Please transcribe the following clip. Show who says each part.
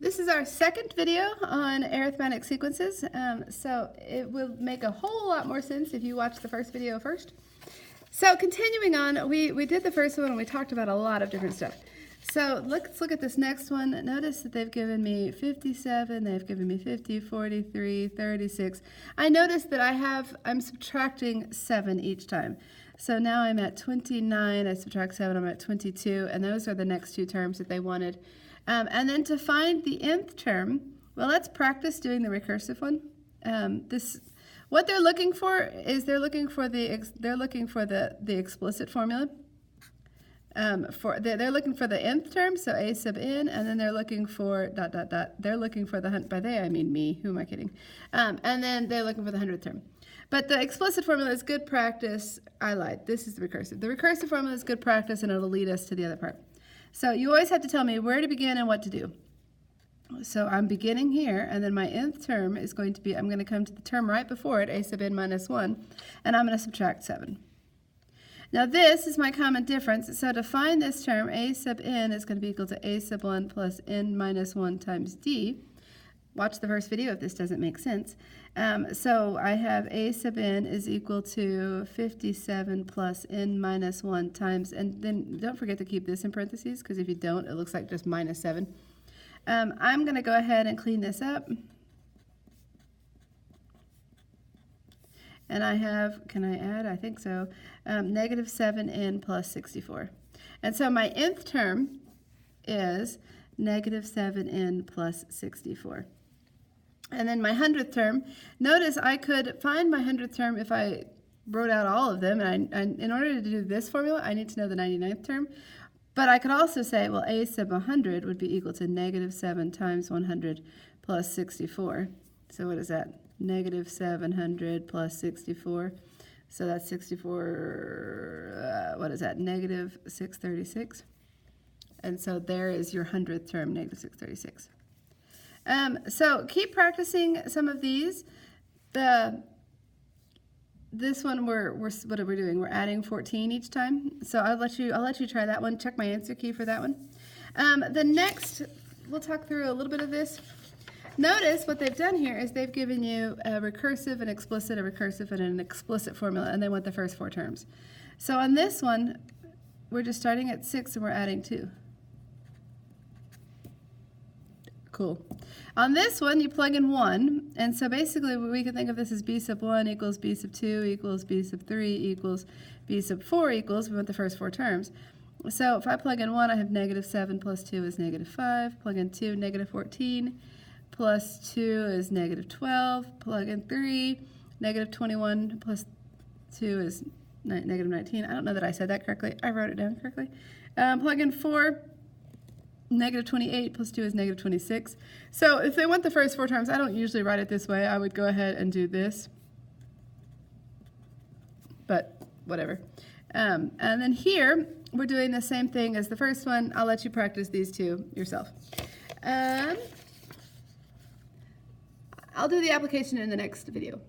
Speaker 1: This is our second video on arithmetic sequences, so it will make a whole lot more sense if you watch the first video first. So continuing on, we did the first one and we talked about a lot of different stuff. So let's look at this next one. Notice that they've given me 57, they've given me 50, 43, 36. I notice that I'm subtracting 7 each time. So now I'm at 29, I subtract 7, I'm at 22, and those are the next two terms that they wanted. And then to find the nth term, well, let's practice doing the recursive one. What they're looking for is they're looking for the explicit formula. They're looking for the nth term, so a sub n, and then they're looking for ... They're looking for the by they I mean me. Who am I kidding? And then they're looking for the 100th term. But the explicit formula is good practice. I lied. This is the recursive. The recursive formula is good practice, and it'll lead us to the other part. So you always have to tell me where to begin and what to do. So I'm beginning here, and then my nth term is going to be, I'm going to come to the term right before it, a sub n minus 1, and I'm going to subtract 7. Now this is my common difference, so to find this term, a sub n is going to be equal to a sub 1 plus n minus 1 times d. Watch the first video if this doesn't make sense. So I have a sub n is equal to 57 plus n minus 1 times, and then don't forget to keep this in parentheses, because if you don't, it looks like just minus 7. I'm going to go ahead and clean this up. And I have, can I add? I think so. Negative 7n plus 64. And so my nth term is negative 7n plus 64. And then my 100th term, notice I could find my 100th term if I wrote out all of them. And in order to do this formula, I need to know the 99th term. But I could also say, well, a sub 100 would be equal to negative 7 times 100 plus 64. So what is that? Negative 700 plus 64. So that's 64, what is that? Negative 636. And so there is your 100th term, negative 636. So keep practicing some of these. This one what are we doing? We're adding 14 each time. So I'll let you try that one. Check my answer key for that one. The next, we'll talk through a little bit of this. Notice what they've done here is they've given you a recursive, an explicit, a recursive, and an explicit formula, and they want the first 4 terms. So on this one, we're just starting at 6 and we're adding 2. Cool. On this one, you plug in 1, and so basically we can think of this as b sub 1 equals b sub 2 equals b sub 3 equals b sub 4 equals, we want the first 4 terms. So if I plug in 1, I have negative 7 plus 2 is negative 5. Plug in 2, negative 14. Plus 2 is negative 12. Plug in 3, negative 21 plus 2 is negative 19. I don't know that I said that correctly. I wrote it down correctly. Plug in 4, negative 28 plus 2 is negative 26. So if they want the first 4 terms, I don't usually write it this way. I would go ahead and do this. But whatever. And then here, we're doing the same thing as the first one. I'll let you practice these two yourself. I'll do the application in the next video.